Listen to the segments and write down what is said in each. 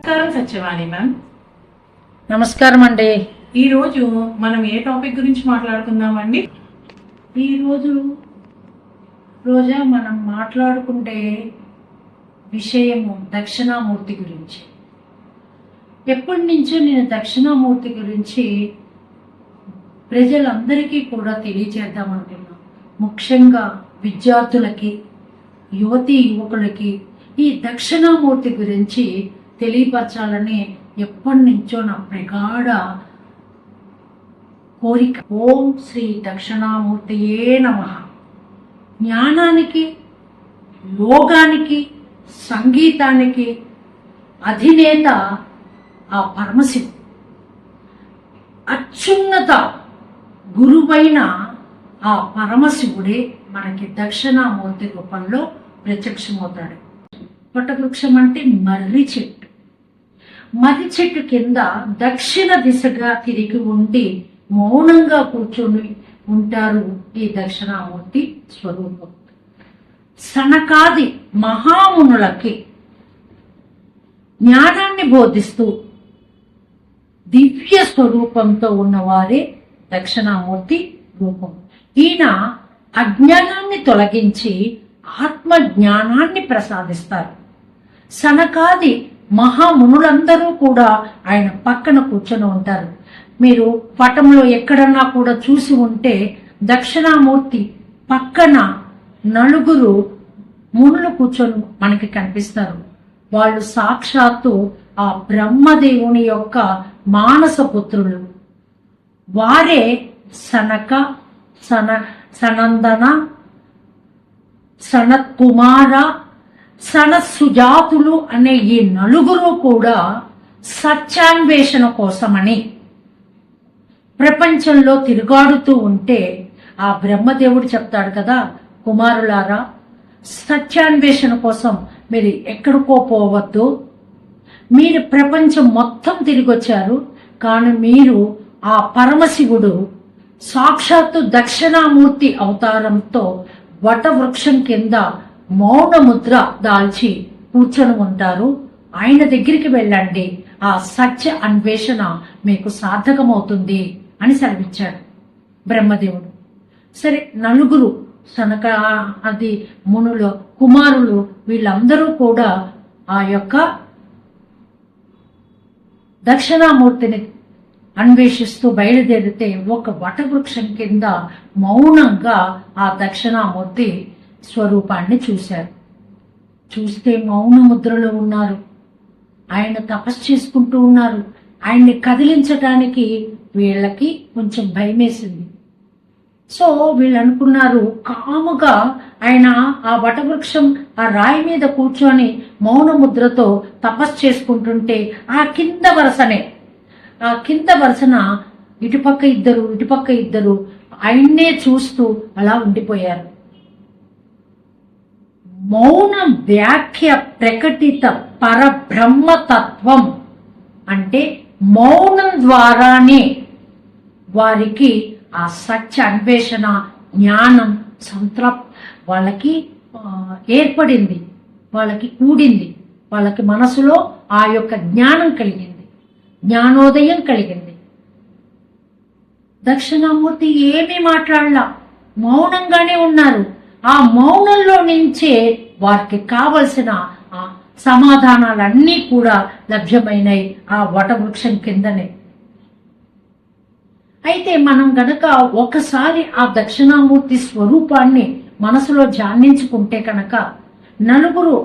నమస్కారం సత్యవాణి మ్యామ్. నమస్కారం అండి. ఈరోజు మనం ఏ టాపిక్ గురించి మాట్లాడుకుందామండి? ఈరోజు రోజా మనం మాట్లాడుకుంటే విషయము దక్షిణామూర్తి గురించి. ఎప్పటి నుంచో నేను దక్షిణామూర్తి గురించి ప్రజలందరికీ కూడా తెలియజేద్దాం అనుకున్నాను. ముఖ్యంగా విద్యార్థులకి, యువతీ యువకులకి ఈ దక్షిణామూర్తి గురించి తెలియపరచాలని ఎప్పటి నుంచో నా ప్రగాఢ కోరిక. ఓం శ్రీ దక్షిణామూర్తియే నమః. జ్ఞానానికి, యోగానికి, సంగీతానికి అధినేత ఆ పరమశివుడు. అత్యున్నత గురువైన ఆ పరమశివుడే మనకి దక్షిణామూర్తి రూపంలో ప్రత్యక్షమవుతాడు. వటవృక్షం అంటే మర్రి చెట్టు. మర్రి చెట్టు కింద దక్షిణ దిశగా తిరిగి ఉండి మౌనంగా కూర్చొని ఉంటారు ఈ దక్షిణామూర్తి స్వరూపం. సనకాది మహామునులకి జ్ఞానాన్ని బోధిస్తూ దివ్య స్వరూపంతో ఉన్నవారే దక్షిణామూర్తి రూపం. ఈయన అజ్ఞానాన్ని తొలగించి ఆత్మ జ్ఞానాన్ని ప్రసాదిస్తారు. సనకాది మహామునులందరూ కూడా ఆయన పక్కన కూర్చొని ఉంటారు. మీరు పటంలో ఎక్కడన్నా కూడా చూసి ఉంటే దక్షిణామూర్తి పక్కన నలుగురు మునులు కూర్చొని మనకి కనిపిస్తారు. వాళ్ళు సాక్షాత్తు ఆ బ్రహ్మదేవుని యొక్క మానస పుత్రులు. వారే సనక, సనందన, సనత్ కుమార, సనత్సుజాతులు అనే ఈ నలుగురు కూడా సత్యాన్వేషణ కోసమని ప్రపంచంలో తిరుగాడుతూ ఉంటే ఆ బ్రహ్మదేవుడు చెప్తాడు కదా, కుమారులారా, సత్యాన్వేషణ కోసం మీరు ఎక్కడికో పోవద్దు. మీరు ప్రపంచం మొత్తం తిరిగి వచ్చారు, కానీ మీరు ఆ పరమశివుడు సాక్షాత్తు దక్షిణామూర్తి అవతారంతో వటవృక్షం కింద మౌన ముద్ర దాల్చి కూర్చొని ఉంటారు. ఆయన దగ్గరికి వెళ్ళండి, ఆ సత్య అన్వేషణ మీకు సార్థకమవుతుంది అని సెలవిచ్చాడు బ్రహ్మదేవుడు. సరే, నలుగురు సనక అది మునులు కుమారులు వీళ్ళందరూ కూడా ఆ యొక్క దక్షిణామూర్తిని అన్వేషిస్తూ బయలుదేరితే ఒక వటవృక్షం కింద మౌనంగా ఆ దక్షిణామూర్తి స్వరూపాన్ని చూశారు. చూస్తే మౌన ముద్రలో ఉన్నారు. ఆయన తపస్సు చేసుకుంటూ ఉన్నారు. ఆయన్ని కదిలించటానికి వీళ్ళకి కొంచెం భయమేసింది. సో వీళ్ళు అనుకున్నారు, కాముగా ఆయన ఆ వటవృక్షం ఆ రాయి మీద కూర్చొని మౌన ముద్రతో తపస్సు చేసుకుంటుంటే ఆ కింద వరుసన ఇటుపక్క ఇద్దరు ఆయన్నే చూస్తూ అలా ఉండిపోయారు. మౌన వ్యాఖ్య ప్రకటిత పరబ్రహ్మతత్వం అంటే మౌనం ద్వారానే వారికి ఆ సత్య అన్వేషణ జ్ఞానం వాళ్ళకి ఏర్పడింది, వాళ్ళకి కూడింది. వాళ్ళకి మనసులో ఆ యొక్క జ్ఞానం కలిగింది, జ్ఞానోదయం కలిగింది. దక్షిణామూర్తి ఏమీ మాట్లాడలా, మౌనంగానే ఉన్నారు. ఆ మౌనంలో నుంచే వారికి కావలసిన సమాధానాలన్నీ కూడా లభ్యమైనాయి ఆ వటవృక్షం కిందనే. అయితే మనం గనక ఒకసారి ఆ దక్షిణామూర్తి స్వరూపాన్ని మనసులో ధ్యానించుకుంటే కనుక నలుగురు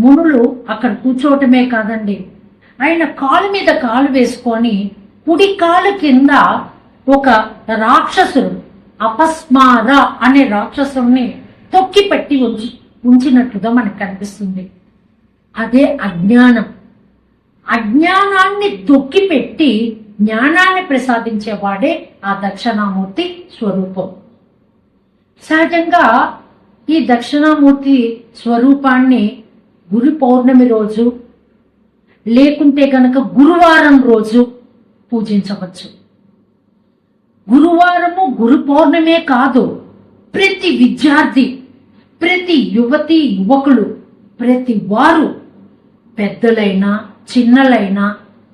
మునులు అక్కడ కూర్చోవటమే కాదండి, ఆయన కాలు మీద కాలు వేసుకొని కుడి కాలు కింద ఒక రాక్షసుడు అపస్మార అనే రాక్షసుని తొక్కి పెట్టి ఉంచినట్లుగా మనకు కనిపిస్తుంది. అదే అజ్ఞానం. అజ్ఞానాన్ని తొక్కిపెట్టి జ్ఞానాన్ని ప్రసాదించేవాడే ఆ దక్షిణామూర్తి స్వరూపం. సహజంగా ఈ దక్షిణామూర్తి స్వరూపాన్ని గురు పౌర్ణమి రోజు లేకుంటే గనక గురువారం రోజు పూజించవచ్చు. గురువారము గురు పౌర్ణమే కాదు, ప్రతి విద్యార్థి, ప్రతి యువతి యువకులు, ప్రతి వారు పెద్దలైనా చిన్నలైనా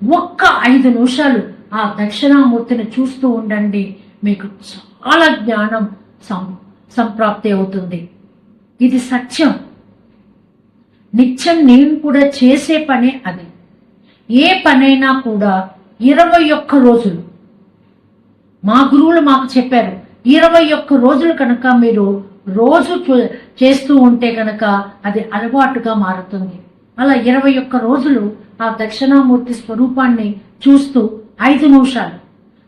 ఒక్క 5 నిమిషాలు ఆ దక్షిణామూర్తిని చూస్తూ ఉండండి. మీకు చాలా జ్ఞానం సంప్రాప్తి అవుతుంది. ఇది సత్యం. నిత్యం నేను కూడా చేసే పనే అది. ఏ పనైనా కూడా 21 రోజులు మా గురువులు మాకు చెప్పారు. 21 రోజులు కనుక మీరు రోజు చేస్తూ ఉంటే కనుక అది అలవాటుగా మారుతుంది. అలా 21 రోజులు ఆ దక్షిణామూర్తి స్వరూపాన్ని చూస్తూ 5 నిమిషాలు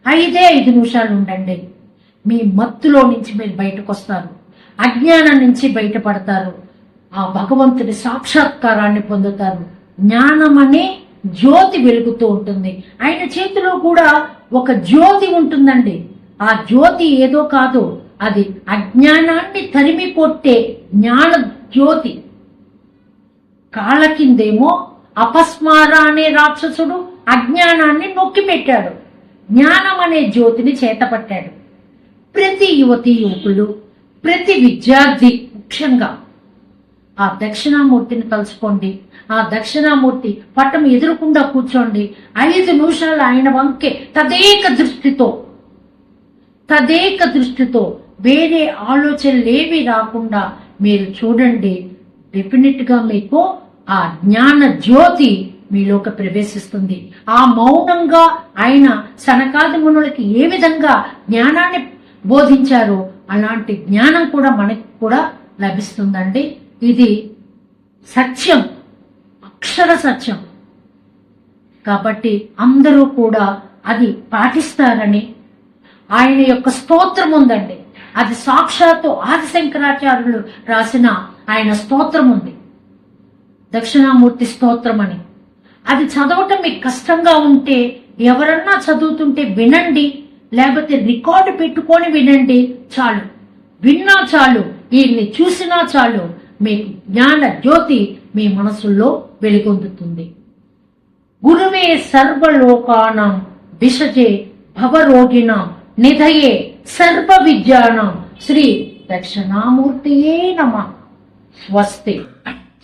5 నిమిషాలు ఉండండి. మీ మత్తులో నుంచి మీరు బయటకు వస్తారు. అజ్ఞానం నుంచి బయటపడతారు. ఆ భగవంతుని సాక్షాత్కారాన్ని పొందుతారు. జ్ఞానం అనే జ్యోతి వెలుగుతూ ఉంటుంది. ఆయన చేతిలో కూడా ఒక జ్యోతి ఉంటుందండి. ఆ జ్యోతి ఏదో కాదు, అది అజ్ఞానాన్ని తరిమి కొట్టే జ్ఞాన జ్యోతి. కాళ్ళ కిందేమో అపస్మార అనే రాక్షసుడు అజ్ఞానాన్ని నొక్కి పెట్టాడు. జ్ఞానం అనే జ్యోతిని చేతపట్టాడు. ప్రతి యువతి యువకులు, ప్రతి విద్యార్థి ముఖ్యంగా ఆ దక్షిణామూర్తిని తలుచుకోండి. ఆ దక్షిణామూర్తి పట్టం ఎదురుకుండా కూర్చోండి. 5 నిమిషాలు ఆయన వంకే తదేక దృష్టితో వేరే ఆలోచనలేవి రాకుండా మీరు చూడండి. డెఫినెట్ గా మీకు ఆ జ్ఞాన జ్యోతి మీలోకి ప్రవేశిస్తుంది. ఆ మౌనంగా ఆయన సనకాది మునులకి ఏ విధంగా జ్ఞానాన్ని బోధించారో అలాంటి జ్ఞానం కూడా మనకి కూడా లభిస్తుందండి. ఇది సత్యం, అక్షర సత్యం. కాబట్టి అందరూ కూడా అది పాటిస్తారని ఆయన యొక్క స్తోత్రం ఉందండి. అది సాక్షాత్తు ఆదిశంకరాచార్యులు రాసిన ఆయన స్తోత్రం ఉంది, దక్షిణామూర్తి స్తోత్రం అని. అది చదవటం మీకు కష్టంగా ఉంటే ఎవరన్నా చదువుతుంటే వినండి, లేకపోతే రికార్డు పెట్టుకొని వినండి. చాలు, విన్నా చాలు, వీళ్ళని చూసినా చాలు, మీకు జ్ఞాన జ్యోతి మీ మనసుల్లో వెలుగొందుతుంది. గురువే సర్వలోకానాం విషజే భవరోగిణాం నిధయే సర్వ విద్యానాం శ్రీ దక్షిణామూర్తియే నమః. స్వస్తి.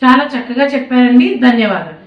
చాలా చక్కగా చెప్పారండి. ధన్యవాదాలు.